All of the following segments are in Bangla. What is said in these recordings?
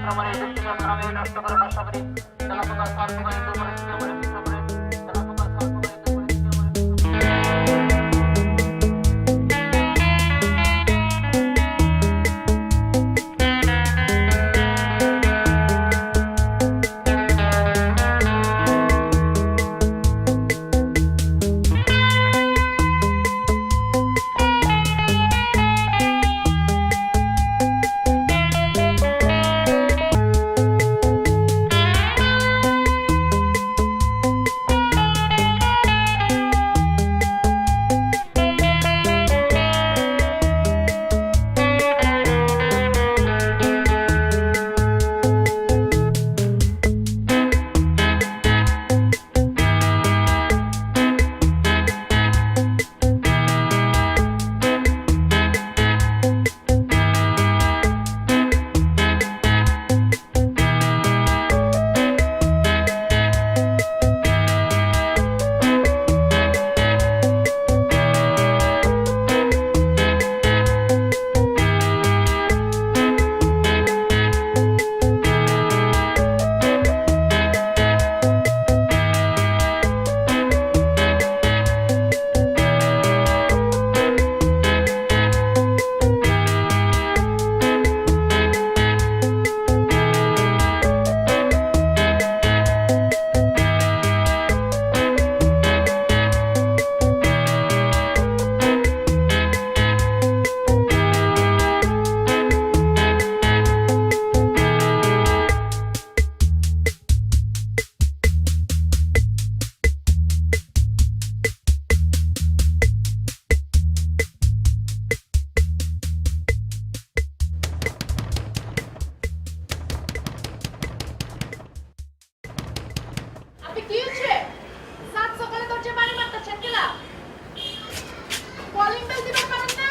প্রমাণে ব্যক্তিগত নামে নষ্ট করার পাশাপাশি তেলাপোকা সর্বদা হিন্দু পরিচিত বলে চিত্র করে তেলাপোকা সর্বদা হিন্দু পরিচিত বলে আপনি কি হচ্ছে? সাত সকালে দরজা বাড়ি মারতেছেন কেলা? কলিং বেল দিবেন পারেন না?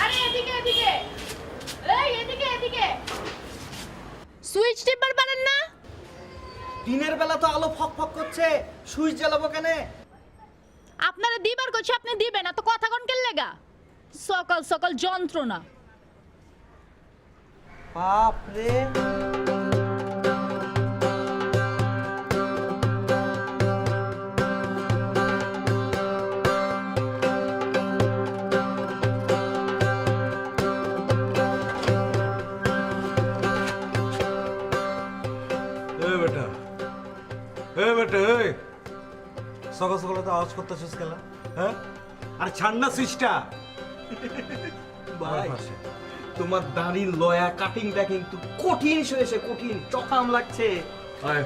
আরে এদিকে এদিকে। এই এদিকে এদিকে। সুইচ টিপবার পারেন না? দিনের বেলা তো আলো ফক ফক করছে, সুইচ জ্বালাবো কেন? আপনারা দিবার কইছে আপনি দিবেন না তো কথা কোন কেন লাগা? সকাল সকাল যন্ত্রণা। বাপ রে, বেটা বেটা সকাল সকালে তো আওয়াজ করতেছিস কেলা? হ্যাঁ, আর ছাড় না সুইচটা। ভাই তোমার দাড়ির লয়া কাটিংটা কিন্তু কঠিন হয়েছে, কঠিন চকাম লাগছে। আয়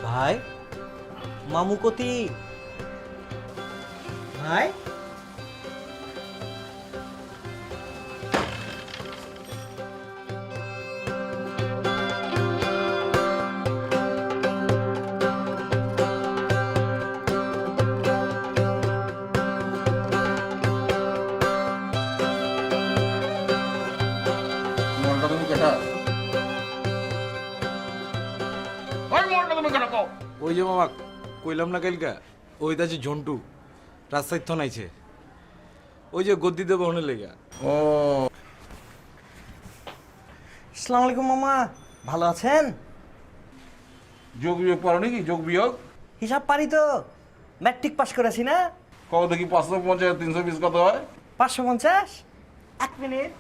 ভাই মামুকতি ভাই, মনটা তুমি কেটা? ওই মনটা তুমি কেটা কও? ওই যে মামা কইলাম না কালকা, ওইটা যে ঝন্টু রাস্তায় থনাইছে, ওই যে গদ্দি দেবো হনে লেগা। ও আসসালামু আলাইকুম মামা, ভালো আছেন? যোগ বিয়োগ পারো নাকি? যোগ বিয়োগ হিসাব পারি তো, ম্যাট্রিক পাস করেছি না। কত দেখি 550 320 কত হয়? 550, 1 মিনিট,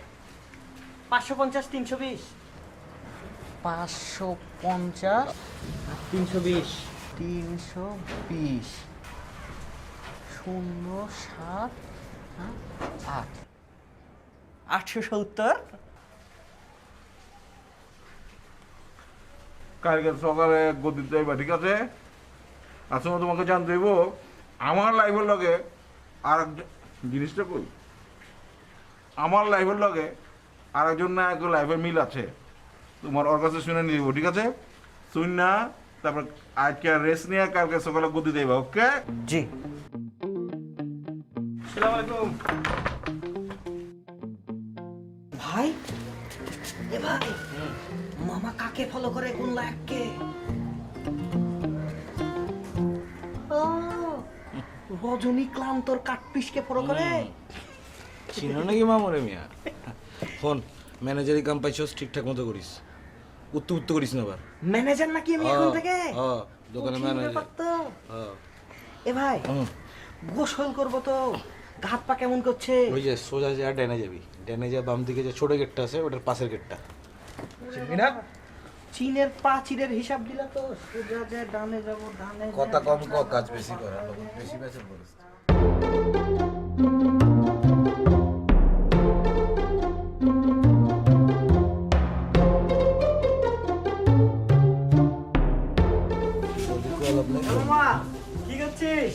550 320, 550 320, 320 07 8 870। কালকে সকালে গদিতে যাইবা, ঠিক আছে? আসলে তোমাকে জানতে হইব আমার লাইফের লগে আর জিনিসটা কই, আমার লাইফের লগে আর একজন না এক লাইফের মিল আছে, তোমার ওর কাছে শুনে নিব, ঠিক আছে? শুন না, তারপর আজকে রেস্ট নিয়ে কালকে সকালে গদি দেবা, ওকে? জি। আসসালামু আলাইকুম। এ ভাই মামা কাকে ফলো করে কোন লায়ককে? ও, রজনীকান্তর কাটপিসকে ফলো করে। চিনো নাকি মামরে মিয়া? ফোন ম্যানেজারি কাম পাইছস, ঠিকঠাক মতো করিস, উত্তর করিস না আবার। ম্যানেজার নাকি আমি এখন থেকে? দোকানে কঠিন ম্যানেজার। ব্যাপার তো। এ ভাই গোসল করবো তো, হাত পা কেমন করছে? ওই যে সোজা যা ডেনে যাবি, ডেনে যা বাম দিকে যে ছোট গেটটা আছে ওটার পাশের গেটটা চিনবি না? চীনের প্রাচীরের হিসাব দিলা তো, সোজা যে ডানে যাব, ডানে কথা কম ক, কাজ বেশি কর, বেশি বেশি বলিস। মামা কি করছিস?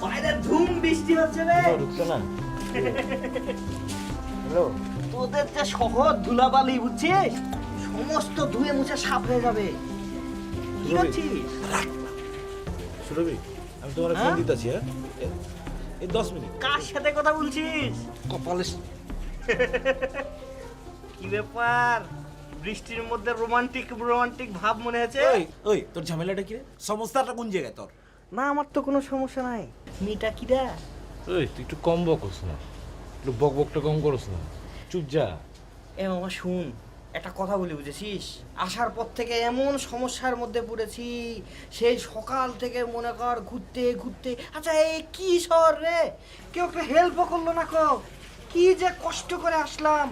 বাইরে ধুম বৃষ্টি হচ্ছে রে। ঢুকছে না? হ্যালো, তোদের যে শহর ধুলাবালি বুঝছিস, সমস্ত ধুয়ে মুছে সাফ হয়ে যাবে। কি করছিস? সুরভি, আমি তোমার ফোন দিতেছি, হ্যাঁ এই 10 মিনিট। কার সাথে কথা বলছিস? কপালে কি ব্যাপার, বৃষ্টির মধ্যে রোমান্টিক রোমান্টিক ভাব মনে হচ্ছে? ওই ওই তোর ঝামেলাটা কি রে? সমস্যাটা কোন জায়গায় তোর? না আমার তো কোনো সমস্যা নাই। মেয়েটা কিরা? ওই তুই একটু কম বকস না, একটু বক বকটা কম করস না, চুপ যা। এ মামা শুন, একটা কথা বলি বুঝেছিস, আসার পর থেকে এমন সমস্যার মধ্যে পড়েছি, সেই সকাল থেকে মনে কর ঘুরতে ঘুরতে। আচ্ছা এই কি শহর রে, কেউ একটা হেল্পও করলো না কো, কি যে কষ্ট করে আসলাম।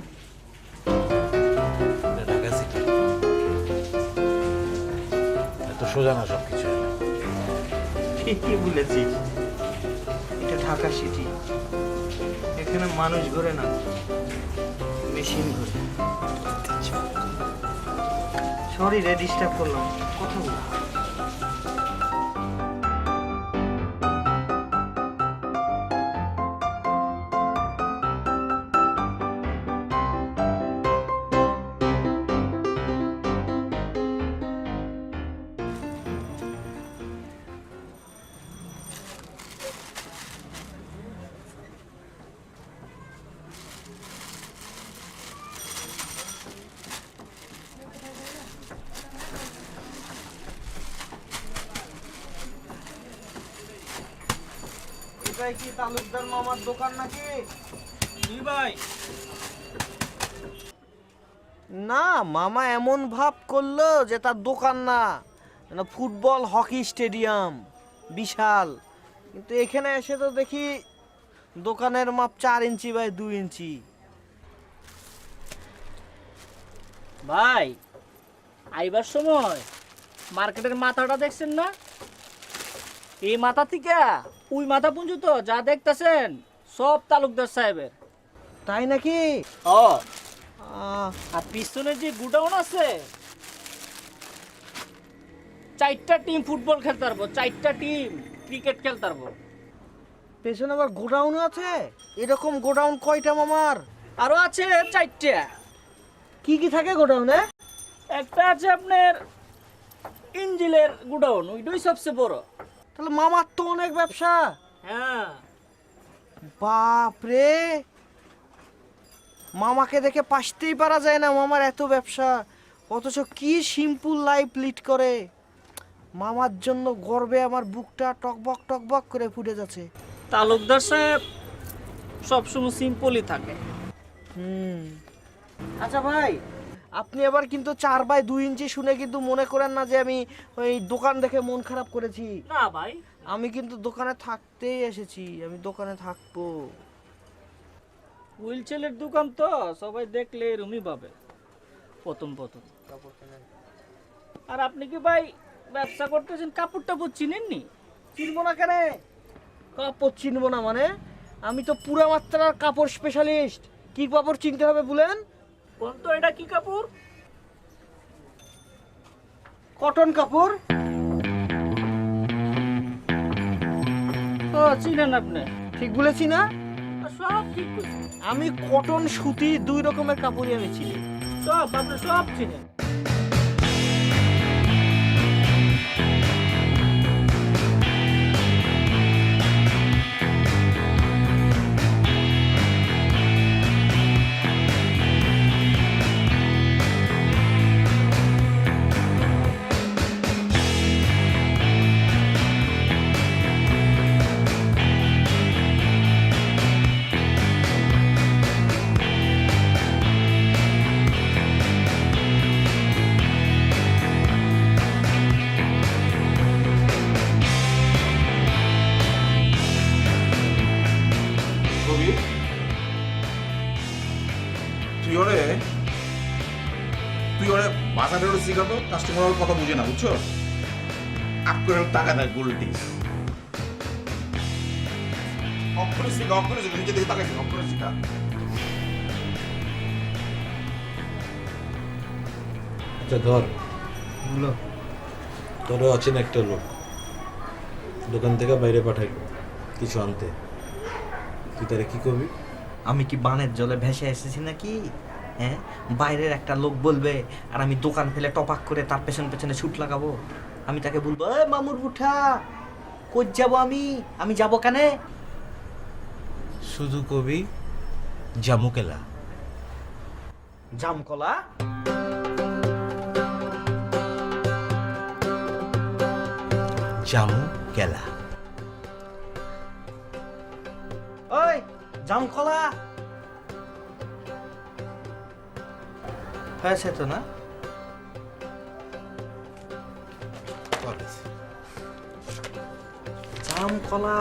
ঢাকা সিটি এত সোজা না সব কিছু। ঠিকই বলেছিস, এটা ঢাকা সিটি, এখানে মানুষ ঘোরে না, মেশিন ঘোরে। সরি রে, ডিস্টার্ব করলাম, কথা বল। এটাই কি তালুকদার মামার দোকান নাকি? ভাই না, মামা এমন ভাব করলো যে তার দোকান না, যেন ফুটবল হকি স্টেডিয়াম বিশাল। কিন্তু এখানে এসে তো দেখি দোকানের মাপ 4 ইঞ্চি বাই 2 ইঞ্চি। ভাই আইবার সময় মার্কেটের মাথাটা দেখছেন না? এই মাথা থেকে ওই মাথা পর্যন্ত যা দেখতেছেন সব তালুকদার সাহেবের। তাই নাকি? ও আহ, আর পিছনে যে গুডাউন আছে, 4টা টিম ফুটবল খেলতে পারবো, 4টা টিম ক্রিকেট খেলতে পারবো। পেছনে আবার গোডাউন আছে? এরকম গোডাউন কয়টা মামার? আরো আছে 4টা। কি কি থাকে গোডাউনে? একটা আছে আপনার ইঞ্জিলের গুডাউন, ওইটাই সবচেয়ে বড়। তাহলে মামার তো অনেক ব্যবসা। হ্যাঁ, বাপ রে, মামাকে দেখে পাসতেই পারা যায় না, মামার এত ব্যবসা, অথচ কি সিম্পল লাইফ লিড করে। মামার জন্য গর্বে আমার বুকটা টকবক টকবক করে ফুটে যাচ্ছে। তালুকদার সাহেব সবসময় সিম্পলই থাকে। আচ্ছা ভাই, আপনি আবার কিন্তু 4 বাই 2 ইঞ্চি শুনে কিন্তু মনে করেন না যে আমি ওই দোকান দেখে মন খারাপ করেছি। না ভাই, আমি কিন্তু দোকানে থাকতেই এসেছি, আমি দোকানে থাকবো। হুইলচেলের দোকান তো সবাই দেখলে এরমই পাবে প্রথম প্রথম। আর আপনি কি ভাই ব্যবসা করতেছেন, কাপড় টাপড় চিনেননি? চিনবো না কেন? কাপড় চিনবো না মানে? আমি তো পুরা মাত্রার কাপড় স্পেশালিস্ট। কি কাপড় চিনতে হবে বলেন? কোন তো এটা কি কাপড়? কটন কাপড়। ও চিনেন আপনি? ঠিক বলেছি না? সব ঠিক করছেন, আমি কটন সুতি 2 রকমের কাপড়ই আমি চিনি। সব আপনি সব চিনেন। তুই ওরে বাসাটা ওরে শিখাতো, কাস্টমার ওর কথা বুঝে না, বুঝছো? আপ করে টাকা দেয় গোল্ডি। অক্ষরে শিখা, নিজে দেখে টাকা শিখা, অক্ষরে শিখা। আচ্ছা ধর, বলো। তোর অচেনা একটা লোক দোকান থেকে বাইরে পাঠাইলো কিছু আনতে, তুই তারা কি করবি? আমি কি বানের জলে ভেসে এসেছি নাকি? হ্যাঁ, বাইরের একটা লোক বলবে আর আমি দোকান ফেলে টপাক করে তার পেছনে ছুট লাগাবো? আমি তাকে বলবো, এ মামুর বুঠা, কই যাবো আমি যাবো কেনে? শুধু কবি জামুকেলা। জামকলা? জামুকেলা। ওই জামকলা হয়েছে তো না? জামকলা।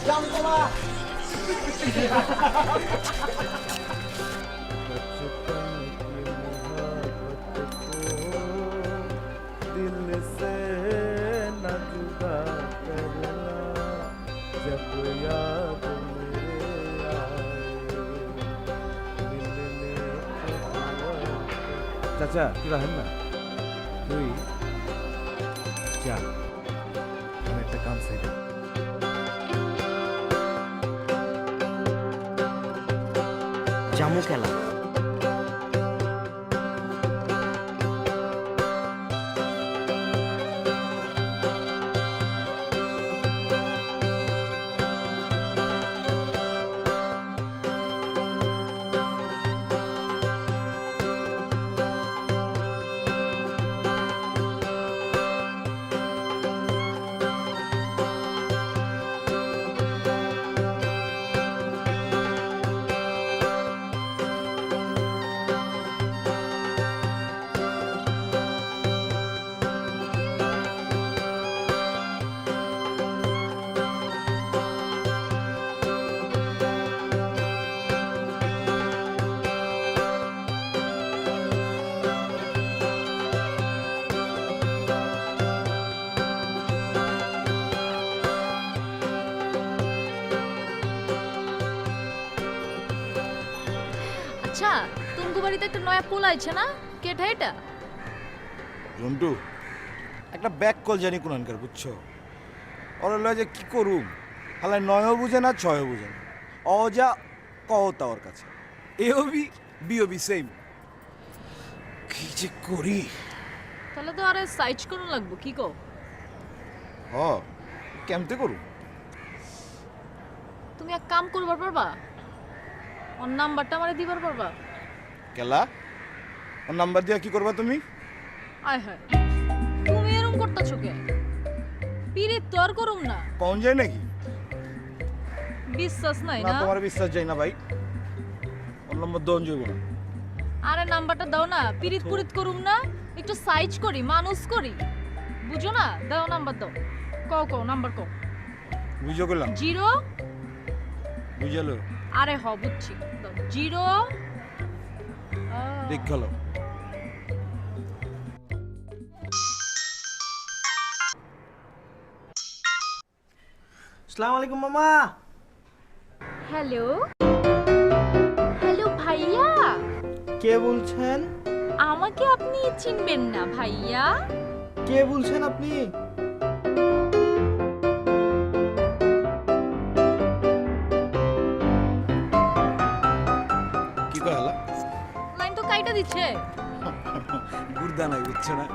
জামকলা। চাচা তুই রাখেন না, তুই যা, আমি একটা কাম চাই। জামুকেলা। আচ্ছা, তুমগো বাড়িতে একটা নয়া পোলা আইছে না? কেটা এটা? রন্টু, একটা ব্যাক কল জানি কোনখানকার, বুঝছো? ওর লয় যে কি করুম, হালায় নয়ও বুঝে না, ছয়ও বুঝে না, অজা কওতা ওর কাছে, এওবি বিওবি সেম। কি যে করি? তাহলে তো আরে সাইজ করুন লাগবো, কি কো? হ, কেমতে করুম? তুমি এক কাম করবার পারবা? ওর নাম্বারটা আমারে দিবার পারবা? কেলা ওর নাম্বার দিয়া কি করবা তুমি? আয় হায়, তুমি এরকম করতেছো কে? পিরিত তো আর করুম না। পাউন যায় নাকি? বিশ্বাস নাই না, না? তোমার বিশ্বাস যায় না ভাই, ওর নম্বর দন যাইব না। আরে নাম্বারটা দাও না, পিরিত পুরিত করুম না, একটু সাইজ করি, মানুষ করি, বুঝো না? দাও নাম্বার দাও, কও নাম্বার কও। বুঝো গেলাম, 0 বুঝালো আরে হ বুঝছি, দাও 0 দেখ গেল। আসসালামু আলাইকুম মামা। হ্যালো হ্যালো ভাইয়া, কে বলছেন? আমাকে আপনি চিনবেন না ভাইয়া? কে বলছেন আপনি? কি কয়লা লাইন তো কাইটা দিচ্ছে। গুর্দা নাই, বুঝছো না?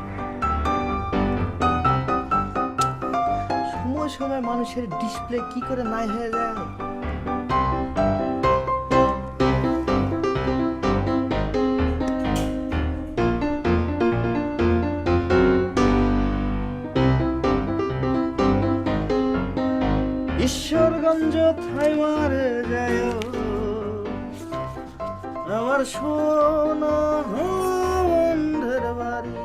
সময় সময় মানুষের ডিসপ্লে কি করে নাই হয়ে যায়। ঈশ্বরগঞ্জ থাই মারে যায় আমার সোনা বন্ধের বাড়ি।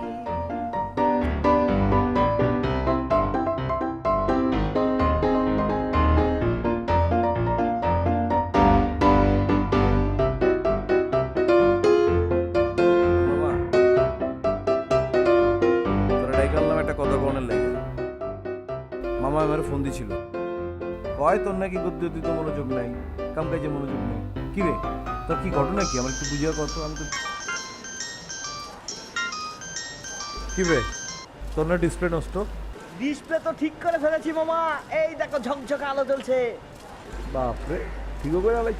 মামা আমার ফোন দিছিল, কয় তোর নাকি গদ্য দিতে মনোযোগ নাই, কাম কাজে মনোযোগ নেই। কি রে, তোর কি ঘটনা কি আমার একটু বুঝিয়ে কত। আমি তো কি রে, তোর না ডিসপ্লে নষ্ট? ডিসপ্লে তো ঠিক করে ফেলেছি মামা, এই দেখো ঝকঝকে আলো জ্বলছে। বাপরে, ঠিক করে আলাই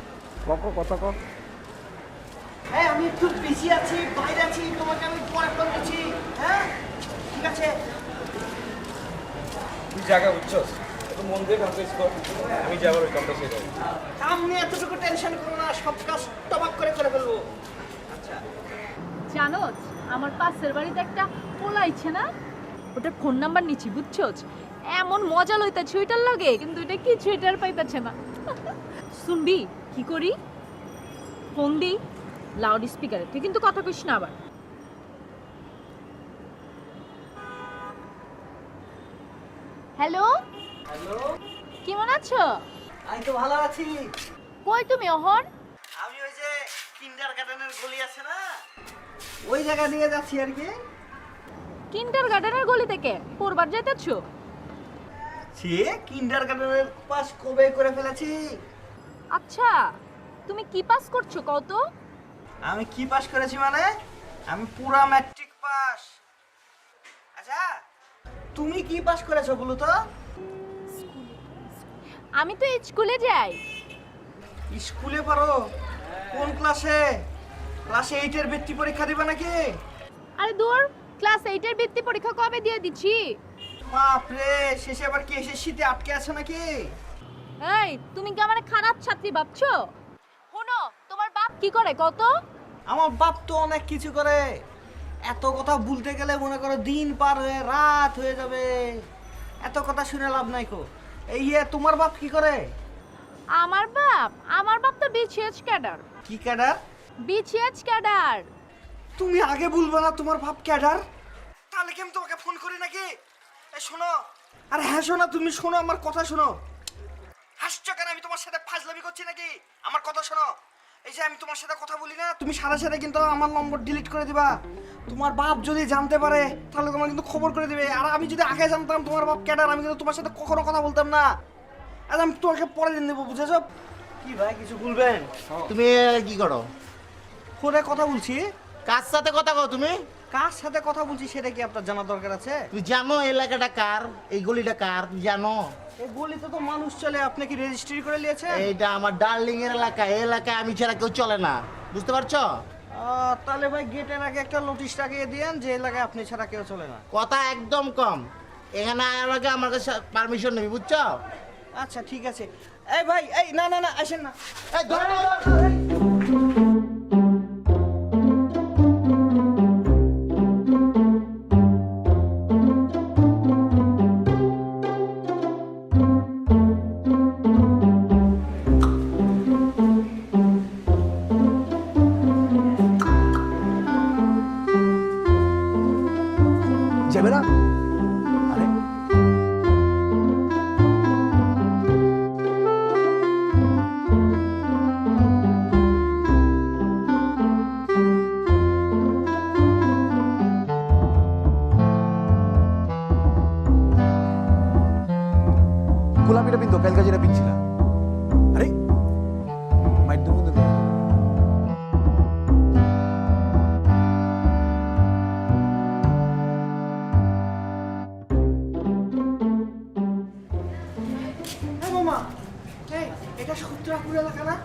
কথা ক। হ্যাঁ আমি একটু বিজি আছি, বাইরে আছি, তোমাকে আমি পরে ফোন করছি। হ্যাঁ ঠিক আছে। তুই জায়গা বুঝছস, একটু মন দিয়ে কাজ কর, আমি যাবার ওই কামটা শেষ হবে। কাম নিয়ে এতটুকু টেনশন করো না, সব কাজ টবাক করে ফেলবো। জানোস আমার পাশের বাড়িতে একটা পোলা ইচ্ছে না, ওটার ফোন নাম্বার নিচ্ছি বুঝছোস, এমন মজা লইতাছে ওইটার লগে, কিন্তু এটা কিছু এটার পাইতাছে না। শুনবি কি করি, ফোন দিই লাউড স্পিকারে, তুই কিন্তু কথা কইস না আবার। হ্যালো হ্যালো, কেমন আছো? আমি তো ভালো আছি। কই তুমি অহন? আমি ওই যে কিন্ডার গার্ডেনের গলি আছে না, ওই জায়গা দিয়ে যাচ্ছি আর কি। কিন্ডার গার্ডেনের গলি থেকে পড়বার যাইতেছো? সে কিন্ডার গার্ডেনের পাস কবে করে ফেলেছি। আচ্ছা তুমি কি পাস করছো কত? আমি কি পাস করেছি মানে, আমি পুরা ম্যাট্রিক পাস। আচ্ছা তুমি কি পাস করেছো বলো তো? আমি তো স্কুলে যাই। স্কুলে পড়ো? কোন ক্লাসে? ক্লাস 8 এর বৃত্তি পরীক্ষা দিবা নাকি? আরে দূর, ক্লাস 8 এর বৃত্তি পরীক্ষা কবে দিয়ে দিচ্ছি। বাপ রে, শেষে আবার কি এসএসসিতে আটকে আছে নাকি? এই তুমি কি আমার খারাপ ছাত্রী ভাবছো? শোনো, তোমার বাপ কি করে কত? আমার বাপ তো অনেক কিছু করে, এত কথা বলতে গেলে মনে করো দিন পার হয়ে রাত হয়ে যাবে, এত কথা শুনে লাভ নাই কো। এই তোমার বাপ কি করে? আমার বাপ তো বিসিএস ক্যাডার। কি ক্যাডার? BCS cadre. তুমি আগে বলবে না তোমার বাপ ক্যাডার? তাহলে কি আমি তোমাকে ফোন করি নাকি? এই শোনো, আরে হ্যাঁ শোনো, তুমি শোনো আমার কথা শোনো। হাসছো কেন? আমি তোমার সাথে ফাজলামি করছি নাকি? আমার কথা শোনো। এই যে আমি তোমার সাথে কথা বলি না, তুমি সাথে সাথে কিন্তু আমার নম্বর ডিলিট করে দিবা। তোমার বাপ যদি জানতে পারে তাহলে তোমার কিন্তু খবর করে দিবে। আর আমি যদি আগে জানতাম তোমার বাপ ক্যাডার, আমি কিন্তু তোমার সাথে কখনো কথা বলতাম না। আজ আমি তোমাকে পরে দিন দেবো, বুঝেছো? কি ভাই কিছু বলবেন? তুমি কি করো? ফোনে কথা বলছি। কার সাথে কথা কও তুমি? কার সাথে কথা বলছি সেটা কি আপনার জানা দরকার আছে? তুমি জানো এই এলাকাটা কার, এই গলিটা কার, তুমি জানো? এই গলিতে তো মানুষ চলে, আপনি কি রেজিস্ট্রি করে নিয়েছেন? এইটা আমার ডার্লিং এর এলাকা, এই এলাকায় আমি ছাড়া কেউ চলে না, বুঝতে পারছো? তাহলে ভাই গেটের আগে একটা নোটিশ লাগিয়ে দিয়েন যে এলাকায় আপনি ছাড়া কেউ চলে না। কথা একদম কম, এখানে এলাকা আমার কাছে পারমিশন নেবি, বুঝছো? আচ্ছা ঠিক আছে। এই ভাই, এই না না না, আসেন না। এই ধরে নাও। যাবে না? আরে গোলাপিটা পিনতো, কালকা যেটা পিনছিলাম। আরে মাইর মধ্যে হ্যাঁ মামা, এই এটা সূত্রাপুর এলাকা না?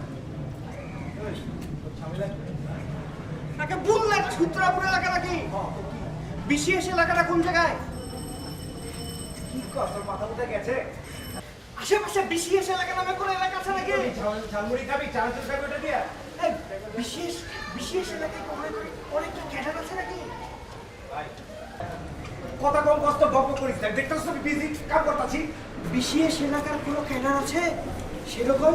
তাকে বললেন সূত্রাপুর এলাকা নাকি? বিশেষ এলাকাটা কোন জায়গায়? কি কথা মাথা মধ্যে গেছে? আশেপাশে বিশেষ এলাকা নামে কোন এলাকা আছে নাকি? ঝালমুড়ি খাবি, চানাচুর খাবি ওটা দিয়া? এই বিশেষ বিশেষ এলাকায় অনেক কি ক্যাডার আছে নাকি? কথা কম কষ্ট গল্প করিস না, দেখতেছ আমি বিজি কাম করতেছি। বিশেষ এলাকার কোনো ক্যাডার আছে সেরকম?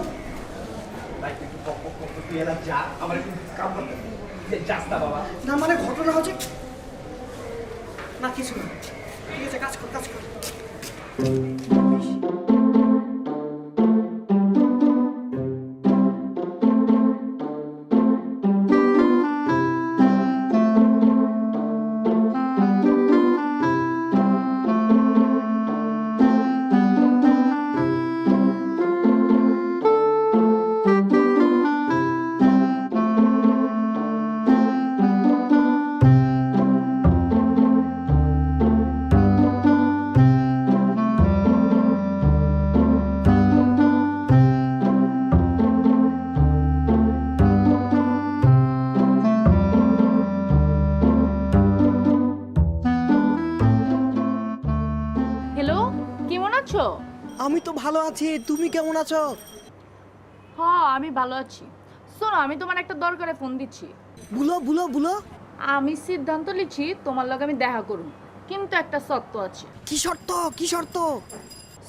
ভাই তুই গল্প করতে তুই এলা যা, আমার একটু কাম করতে যাস না বাবা। না মানে ঘটনা হচ্ছে না কিছু না, ঠিক আছে কাজ কর কাজ কর। আছো? আমি তো ভালো আছি, তুমি কেমন আছো? হ্যাঁ আমি ভালো আছি। শোনো, আমি তোমার একটা দরকারে ফোন দিচ্ছি। বুলো বুলো বুলো। আমি সিদ্ধান্ত নিচ্ছি তোমার লগে আমি দেখা করুম, কিন্তু একটা শর্ত আছে। কি শর্ত, কি শর্ত?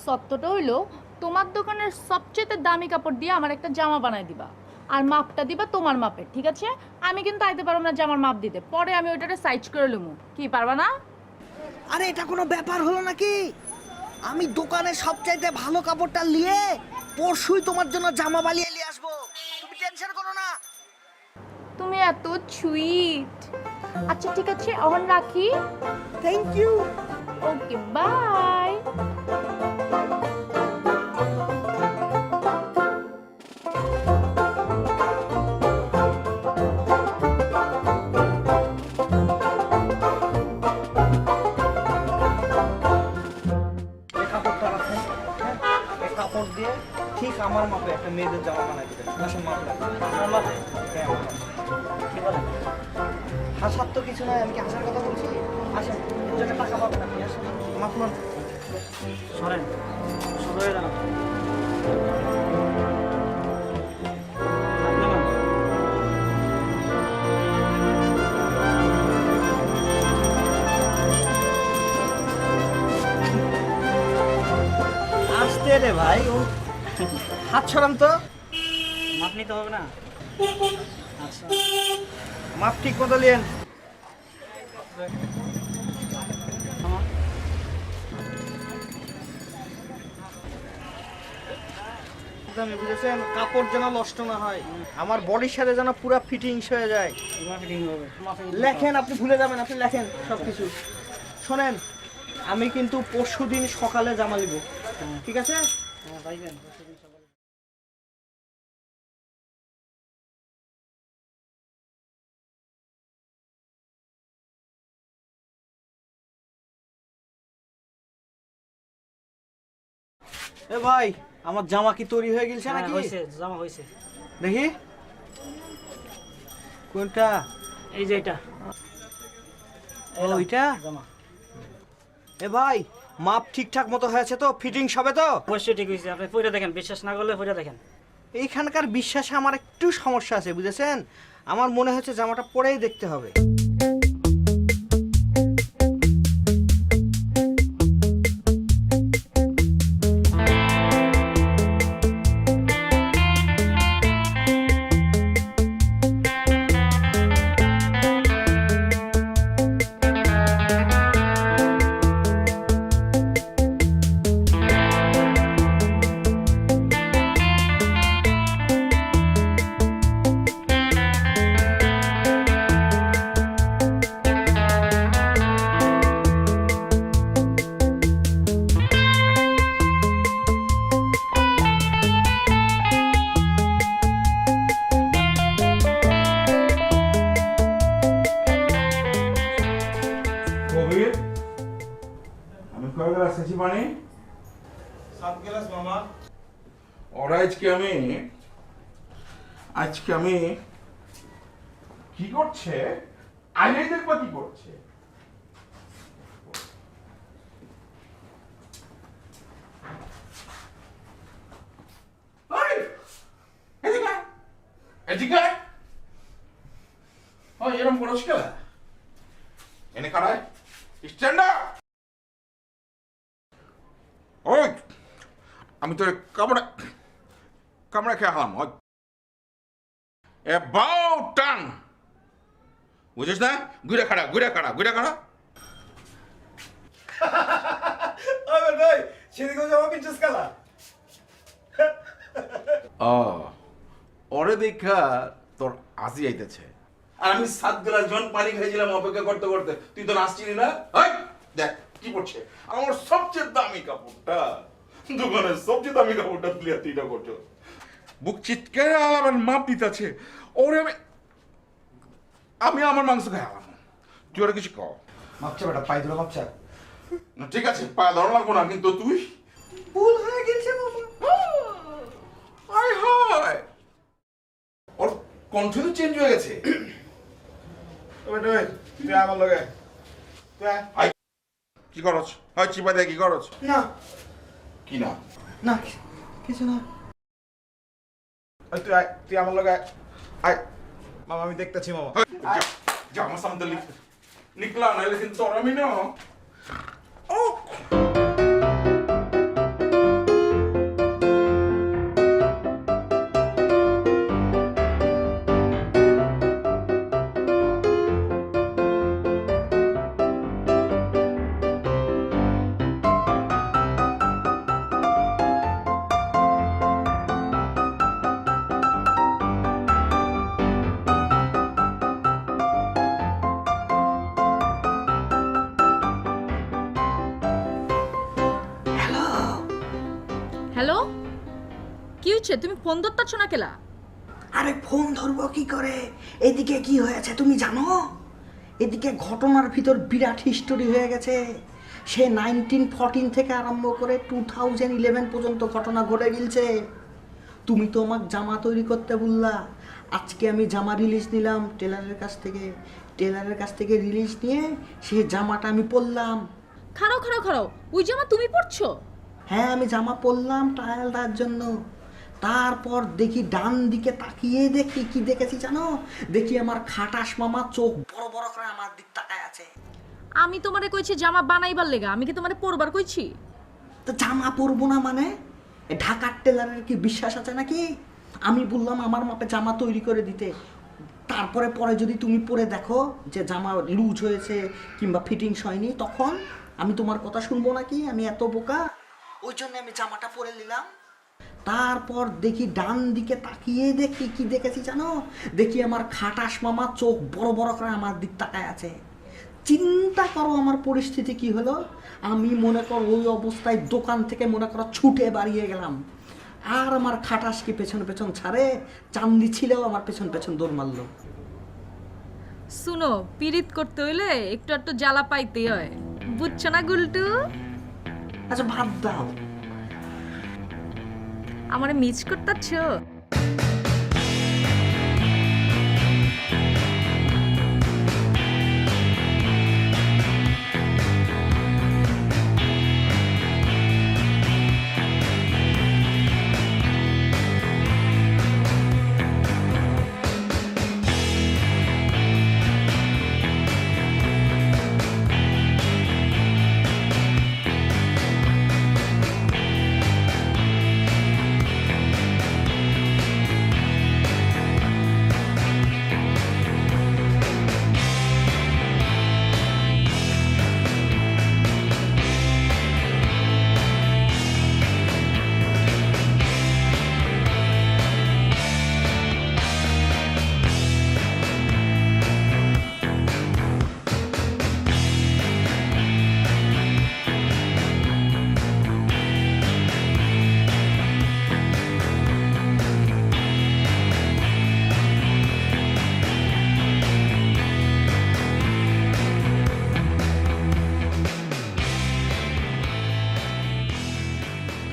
শর্তটা হইলো তোমার দোকানের সবচেয়ে দামি কাপড় দিয়ে আমার একটা জামা বানাই দিবা, আর মাপটা দিবা তোমার মাপের, ঠিক আছে? আমি কিন্তু আইতে পারবো না জামার মাপ দিতে, পরে আমি ওইটারে সাইজ করে লমু। কি পারবা না? আরে এটা কোনো ব্যাপার হলো নাকি? আমি দোকানে সবচাইতে ভালো কাপড়টা নিয়ে পরশুই তোমার জন্য জামা বানিয়ে নিয়ে আসবো, তুমি টেনশন করো না। তুমি এত সুইট। আচ্ছা ঠিক আছে, এখন রাখি। Thank you. Okay bye. এই কাপড়টা রাখেন, হ্যাঁ? এই কাপড় দিয়ে ঠিক আমার মাপে একটা মেয়েদের জামা বানাই দিবেন। আসেন মাপ লাগবে। আমার মাপে হ্যাঁ, আমার মাপে। কি বলেন? হাসার তো কিছু নয়, আমি কি হাসার কথা বলছি? আসেন, এর জন্য টাকা পাবেন আপনি, আসেন মাপ লন। সরেন, শুরু হয়ে দাঁড়ান। আপনি মান। আসতে রে ভাই, ও হাত ছড়ান তো। মাপ নিতে হবে না? আচ্ছা মাপ ঠিক মতো লিয়েন। আমার আমি বুঝেছেন, কাপড় যেন নষ্ট না হয়, আমার বডির সাথে যেন পুরো ফিটিংস হয়ে যায়। এবার ফিটিং হবে। লেখেন, আপনি ভুলে যাবেন, আপনি লেখেন সব কিছু। শোনেন, আমি কিন্তু পরশুদিন সকালে জামা নিব, ঠিক আছে? পাইবেন। এ ভাই, আমার জামা কি তৈরি হয়ে গেছে নাকি? হয়েছে, জামা হয়েছে। দেখি কোনটা। এই যে এটা ওইটা জামা। এ ভাই, মাপ ঠিকঠাক মতো হয়েছে তো? ফিটিংস হবে তো? অবশ্যই ঠিক হয়েছে। আপনি পরে দেখেন, বিশ্বাস না করলে পরে দেখেন। এইখানকার বিশ্বাসে আমার একটু সমস্যা আছে, বুঝেছেন? আমার মনে হচ্ছে জামাটা পরেই দেখতে হবে। কবির, আমি কয় গ্লাস এসেছি পানি? 7 গ্লাস মামা। ওরা আজকে আমি কি করছে আইনাই দেখবা কি করছে। ওই, এদিকে আয়, এদিকে আয়। ওই, এরম করছ কে? এনে কারায় স্ট্যান্ড আপ। ওই, আমি তোর কামড়া খেয়ে হালাম। ওই About tongue. বুঝিস না? ঘুরে খাড়া। আরে ভাই, সেদিকে জামা পিনছিস কালা? ওরে দেখা তোর আসি আইতেছে। আর আমি 7 গ্লাস জন পানি খাইছিলাম অপেক্ষা করতে করতে, তুই তো নাচছিলি না? ওই দেখ কি করছে আমার সবচেয়ে দামি কাপড়টা, দোকানের সবচেয়ে দামি কাপড়টা তুই এটা করছো। বুক চিৎকে আমার মাপ দিতেছে। ওরে আমি আমার মাংস খাই আলাম, তুই ওরা কিছু কও। মাপচা বেটা, পাই ধরে মাপচা। না, ঠিক আছে, পা ধরো লাগবো না, কিন্তু তুই ভুল হয়ে গেছে মামা। আয় হায়, ওর কণ্ঠ তো চেঞ্জ হয়ে গেছে। বেটা ভাই, তুই আমার লগে তুই আয়। আয়, কি করছ? হয় চিপা দিয়ে কি করছ? না, কি না? না কিছু না। এই তুই আমার লগে আয়। মামা আমি দেখতেছি মামা। যা আমার সামনে নিকলা নাইলে কিন্তু তোর আমি না। হ্যালো, কি হচ্ছে? তুমি ফোন ধরতেছ না কেলা? আরে ফোন ধরবো কি করে? এদিকে কি হয়েছে তুমি জানো? এদিকে ঘটনার ভিতর বিরাট হিস্টোরি হয়ে গেছে। সে 1914 থেকে আরম্ভ করে 2011 পর্যন্ত ঘটনা ঘটে গিলছে। তুমি তো আমাকে জামা তৈরি করতে বললা। আজকে আমি জামা রিলিজ নিলাম টেলারের কাছ থেকে। টেলারের কাছ থেকে রিলিজ নিয়ে সেই জামাটা আমি পরলাম। খারাও খারাও খারাও, ওই জামা তুমি পরছো? হ্যাঁ, আমি জামা পরলাম ট্রায়াল দেওয়ার জন্য। তারপর দেখি ডান দিকে তাকিয়ে দেখি কি দেখেছি জানো? দেখি আমার খাটাস মামা চোখ বড় বড় করে আমার দিক তাকায় আছে। আমি তোমারে কইছি জামা বানাইবার লেগা, আমি কি তোমারে পরবার কইছি? তো জামা পরবো না মানে? এ ঢাকার টেলারের কি বিশ্বাস আছে নাকি? আমি বললাম আমার মাপে জামা তৈরি করে দিতে। তারপরে পরে যদি তুমি পরে দেখো যে জামা লুজ হয়েছে কিংবা ফিটিংস হয়নি, তখন আমি তোমার কথা শুনবো নাকি? আমি এত বোকা? ওই জন্য আমি জামাটা পরে নিলাম। তারপর দেখি ডান দিকে তাকিয়ে দেখি কি দেখেছি জানো? দেখি আমার খাটাস মামা চোখ বড় বড় করে আমার দিক তাকায় আছে। চিন্তা করো আমার পরিস্থিতি কি হলো। আমি মনে করো ওই অবস্থায় দোকান থেকে মনে করো ছুটে বাড়িয়ে গেলাম। আর আমার খাটাস কি পেছন পেছন ছাড়ে? চান্দি ছিলেও আমার পেছন পেছন দৌড় মারলো। শুনো, পিরিত করতে হইলে একটু একটু জ্বালা পাইতেই হয়, বুঝছো না গুলটু? আচ্ছা ভাত দাও। আমারে মিস করতেছ?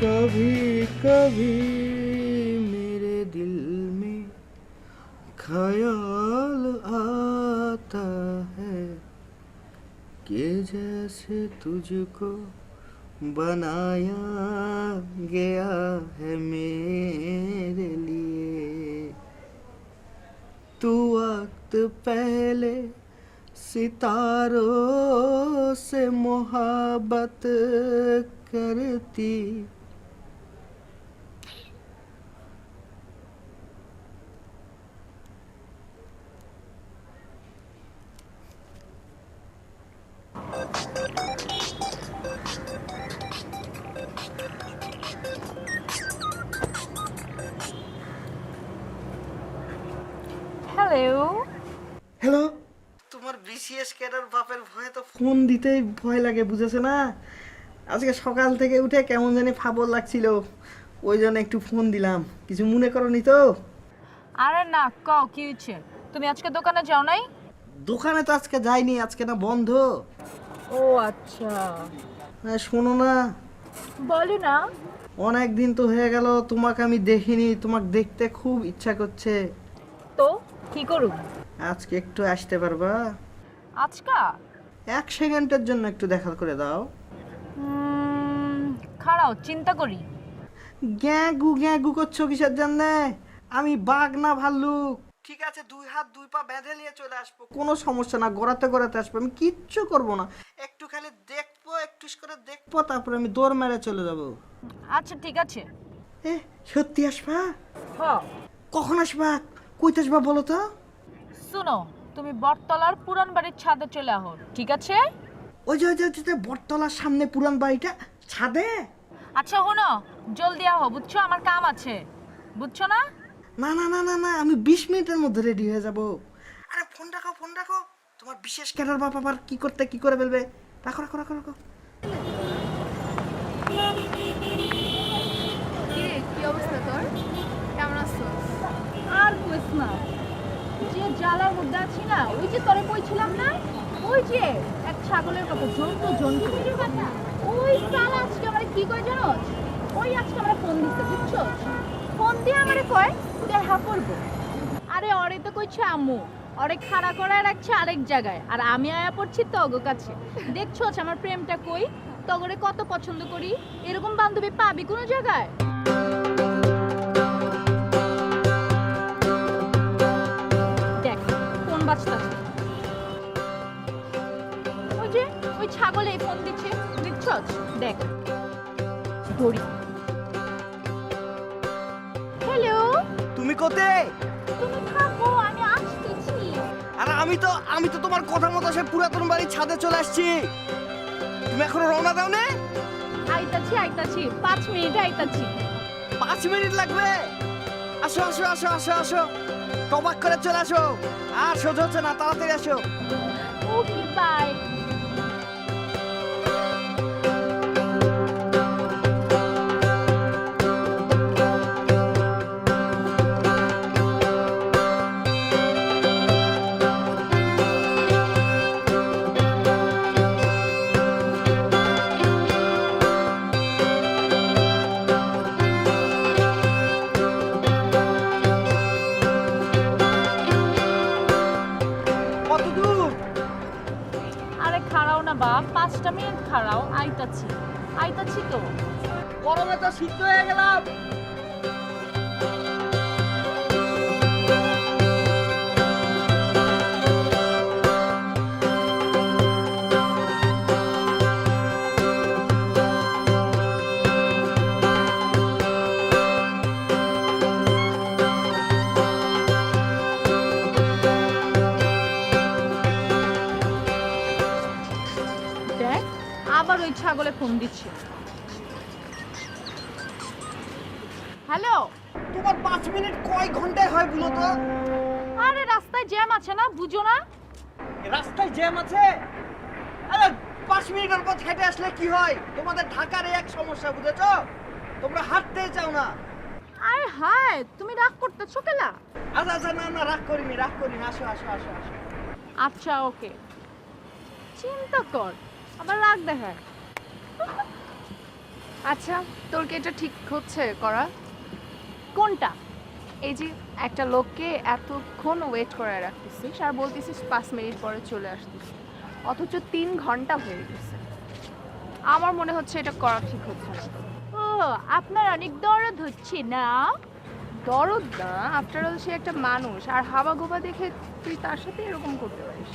कभी कभी मेरे दिल में ख्याल आता है कि जैसे तुझको बनाया गया है मेरे लिए। तू वक्त पहले सितारों से मोहब्बत करती। হ্যালো। হ্যালো, তোমার বিসিএস ক্যাডার বাপের ভয়ে তো ফোন দিতেই ভয় লাগে, বুঝেছো না? আজকে সকাল থেকে উঠে কেমন জানি ফাবল লাগছিল, ওই জন্য একটু ফোন দিলাম। কিছু মনে করনি তো? আরে না, কও কি হচ্ছে? তুমি আজকে দোকানে যাও নাই? দোকানে তো আজকে যাইনি, আজকে না বন্ধ। ও আচ্ছা। শোনো না, বলো না। অনেক দিন তো হয়ে গেল তোমাকে আমি দেখিনি, তোমাকে দেখতে খুব ইচ্ছা করছে। তো কি করুম? আজকে একটু আসতে পারবা? আজকা? 1 সেকেন্ডের জন্য একটু দেখা করে দাও। খাড়াও চিন্তা করি। গ্যাগু করছো কিসের জন্য? আমি বাঘ না ভাল্লুক? ঠিক আছে, 2 হাত 2 পা বেঁধে নিয়ে চলে আসবো, কোনো সমস্যা না, গড়াতে আসবো, আমি কিচ্ছু করব না। একটু খালি দেখবো, একটু করে দেখবো, তারপরে আমি দৌড় মেরে চলে যাব। আচ্ছা ঠিক আছে। এ সত্যি আসবা? হ। কখন আসবা? কইতে আসবা বলো তো? শুনো, তুমি বটতলার পুরান বাড়ির ছাদে চলে আহো, ঠিক আছে? ওই যে বটতলার সামনে পুরান বাড়িটা, ছাদে। আচ্ছা শোনো, জলদি আহো, বুঝছো আমার কাম আছে, বুঝছো না? না, আমি 20 মিনিটের মধ্যে রেডি হয়ে যাব। আরে ফোন রাখো, তোমার বিশেষ ক্যাডার বাপ আবার কি করে ফেলবে। রাখো। কি অবস্থা তোর? কেমন আছিস? আর কইস না, যে জ্বালার মধ্যে আছি না, ওই যে তোরে কইছিলাম না, ওই যে এক ছাগলের কথা, জন্তু ওই সালা আজকে আমার কি কয় জানোস? ওই আজকে আমার ফোন দিতে, বুঝছো? ফোন দিয়ে আমারে কয় দেখা করবো। আরে ওরে তো কইছে আম্মু, ওরে খাড়া করায় রাখছে আরেক জায়গায়, আর আমি আয়া পড়ছি তগো কাছে। দেখছো আমার প্রেমটা কই, তগরে কত পছন্দ করি, এরকম বান্ধবী পাবি কোনো জায়গায়? দেখ ফোন বাজতাছে, ওই যে ওই ছাগলে ফোন দিচ্ছে, দেখছো? দেখ ধরি। হ্যালো, তুমি কোথায়? তুমি থাকো, আমি আসতেছি। আরে আমি তো তোমার কথা মতো সে পুরাতন বাড়ির ছাদে চলে আসছি। তুমি এখনো রওনা দাও না? আইতাছি 5 মিনিটে আইতাছি। 5 মিনিট লাগবে? আসো, টবাক করে চলে আসো। আর সহ্য হচ্ছে না, তাড়াতাড়ি আসো। Okay bye. কত দূর? আরে খাড়াও না বাপ, 5টা মিনিট খাড়াও, আইতাছি তো। গরমে তো সিদ্ধ হয়ে গেলাম। দেখ আবার ওই ছাগলে ফোন দিচ্ছে। হ্যালো, তোমার 5 মিনিট কয় ঘন্টায় হয় বলো তো? আরে রাস্তায় জ্যাম আছে না, বুঝো না? রাস্তায় জ্যাম আছে? আরে 5 মিনিটের পথ হেঁটে আসলে কি হয়? তোমাদের ঢাকার এক সমস্যা, বুঝেছো? তোমরা হাঁটতে চাও না। আরে হায়, তুমি রাগ করতেছো কেলা? আচ্ছা, না রাগ করিনি, আসো। আচ্ছা ওকে, চিন্তা কর, আবার রাগ দেখায়। আচ্ছা, তোর কি এটা ঠিক হচ্ছে করা? কোনটা? এই যে একটা লোককে এতক্ষণ ওয়েট করে রাখতেছিস আর বলতেছিস 5 মিনিট পরে চলে আসতেছিস, অথচ 3 ঘন্টা হয়ে গেছে। আমার মনে হচ্ছে এটা করা ঠিক হচ্ছে না। ও, আপনার অনেক দরদ হচ্ছে না? দরদ না, আফটার অল সে একটা মানুষ, আর হাবা গোবা দেখে তুই তার সাথে এরকম করতে পারিস?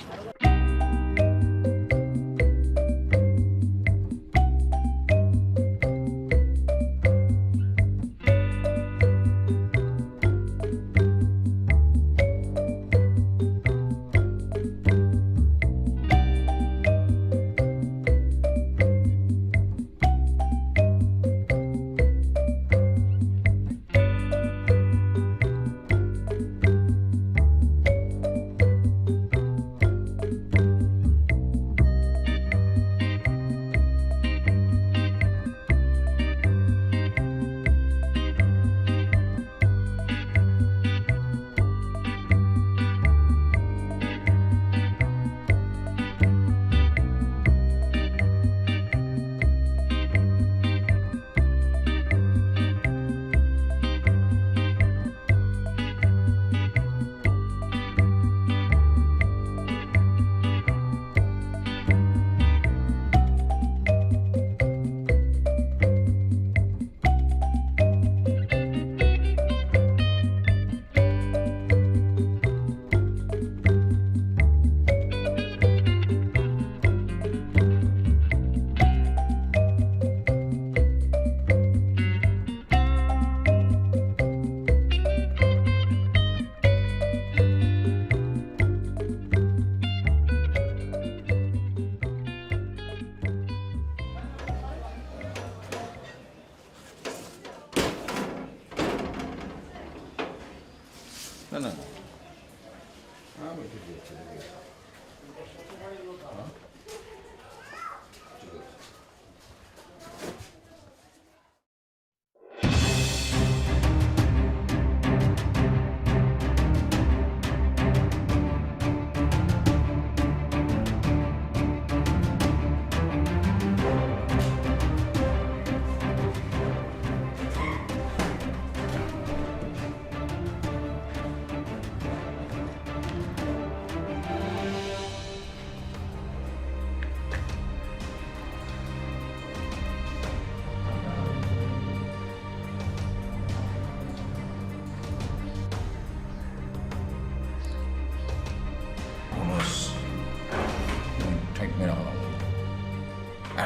মেরা ফেলাম,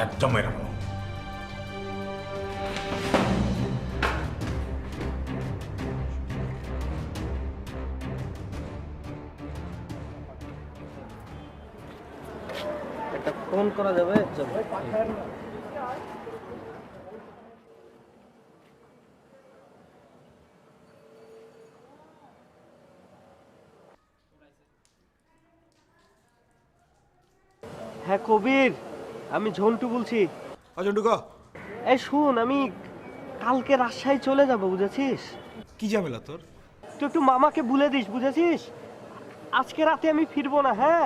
একদম মেরা ফেলাম। একটা ফোন করা যাবে? হ্যাঁ কবির, আমি ঝন্টু বলছি। অজন্টু ক এই শুন, আমি কালকে রাজশাহী চলে যাব, বুঝেছিস? কি ঝামেলা তোর? তুই একটু মামাকে বলে দিস, বুঝেছিস? আজকে রাতে আমি ফিরবো না, হ্যাঁ?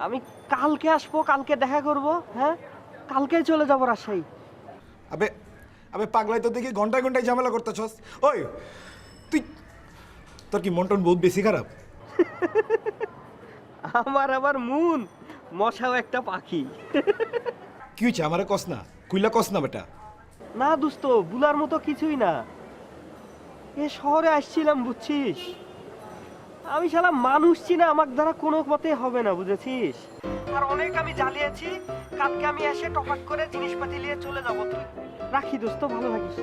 আমি কালকে আসবো, কালকে দেখা করব, হ্যাঁ? কালকেই চলে যাব রাজশাহী। আবে আবে পাগলাই তো দেখি ঘন্টায় ঘন্টায় ঝামেলা করতেছস। ওই তুই তোর কি মন টন বহুত বেশি খারাপ? আমার আবার মন মশাও একটা পাখি। কি হয়েছে আমারে কস না, কুইলা কস না বেটা। না দোস্ত, বুলার মতো কিছুই না। এ শহরে আসছিলাম, বুঝছিস? আমি শালা মানুষ চিনা আমার দ্বারা কোনো মতে হবে না, বুঝেছিস? আর অনেক আমি জ্বালিয়েছি, কালকে আমি এসে টপাক করে জিনিসপাতি নিয়ে চলে যাবো। তুই রাখি দোস্ত, ভালো থাকিস।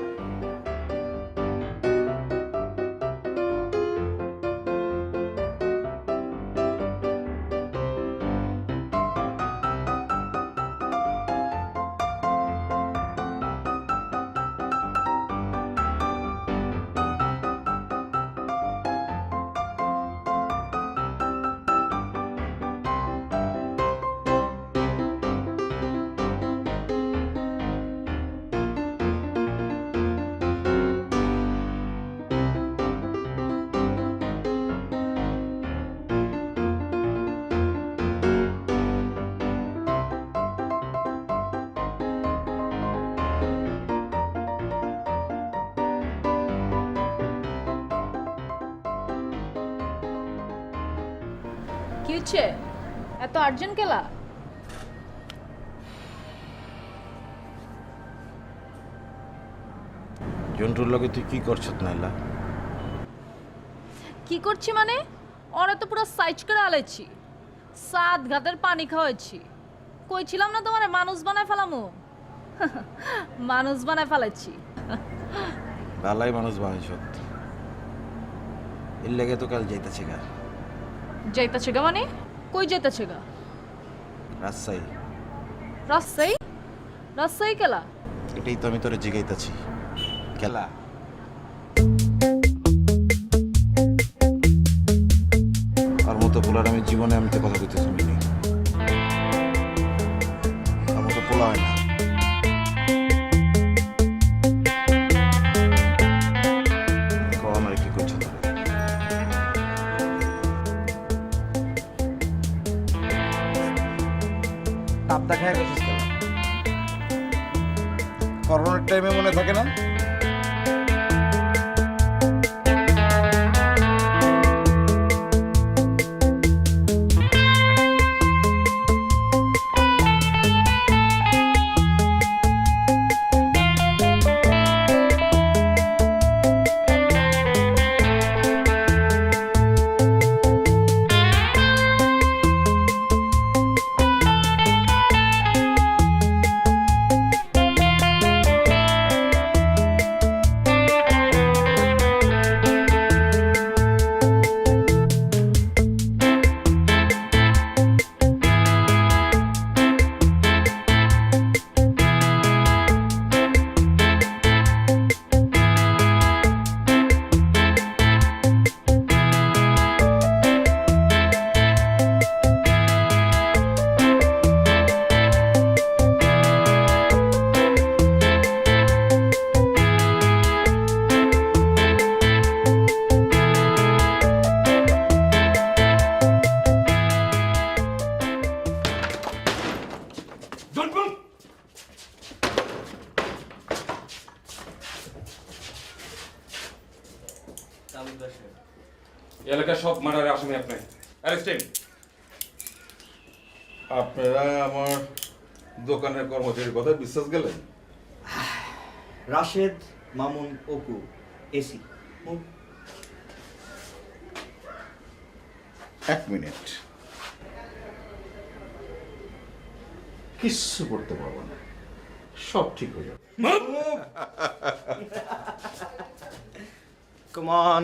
কি হচ্ছে? এত আর্জেন্ট কেলা? জন্টুর লগে তুই কি করছত নাইলা? কি করছি মানে? ওরা তো পুরো সাইজ করে আলাইছি, 7 ঘাটের পানি খাওয়াইছি। কইছিলাম না তোমারে মানুষ বানায় ফেলামু? মানুষ বানায় ফেলাইছি। বালাই মানুষ বানাইছত, এর লেগে তো কাল যাইতেছে গা। যাইতাছে গা মানে? কই যাইতাছে গা? রাজশাহী। রাজশাহী? রাজশাহী কেলা? এটাই তো আমি তোরে জিগাইতেছি। খেলা আর মতো পোলার আমি জীবনে আমি তো কথা কইতে শুনিনি। আর মতো পোলা হয় না। আমার কি করছো তোরা? তাপ দেখায় গেছিস কেন? করোনার টাইমে মনে থাকে না? এলাকার সব মার্ডারের আসামি আপনি অ্যারেস্টিং। আপনারা আমার দোকানের কর্মচারীর কথা বিশ্বাস গেলেন? রাশেদ, মামুন, অপু, এসি। 1 মিনিট। কিচ্ছু করতে পারবো না, সব ঠিক হয়ে যাবে। Come on.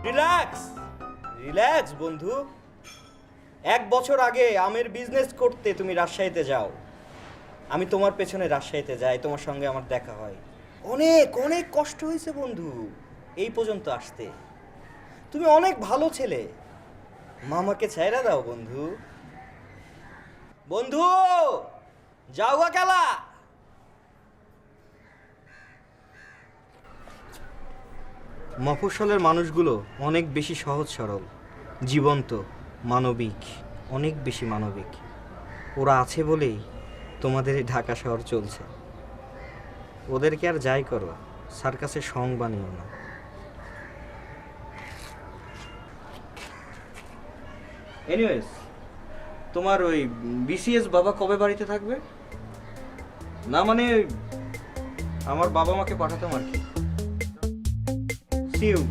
রিল্যাক্স রিল্যাক্স বন্ধু। 1 বছর আগে আমের বিজনেস করতে তুমি রাজশাহীতে যাও, আমি তোমার পেছনে রাজশাহীতে যাই, তোমার সঙ্গে আমার দেখা হয়। অনেক অনেক কষ্ট হয়েছে বন্ধু এই পর্যন্ত আসতে। তুমি অনেক ভালো ছেলে, মামাকে ছাইরা দাও বন্ধু। বন্ধু যাও গা খেলা। মফস্বলের মানুষগুলো অনেক বেশি সহজ সরল, জীবন্ত, মানবিক, অনেক বেশি মানবিক। ওরা আছে বলেই তোমাদের এই ঢাকা শহর চলছে। ওদেরকে আর যাই করো, সার্কাসের সং বানিও না। এনিওয়েজ, তোমার ওই বিসিএস বাবা কবে বাড়িতে থাকবে? না মানে আমার বাবা মাকে পাঠাতাম আর কি। See you.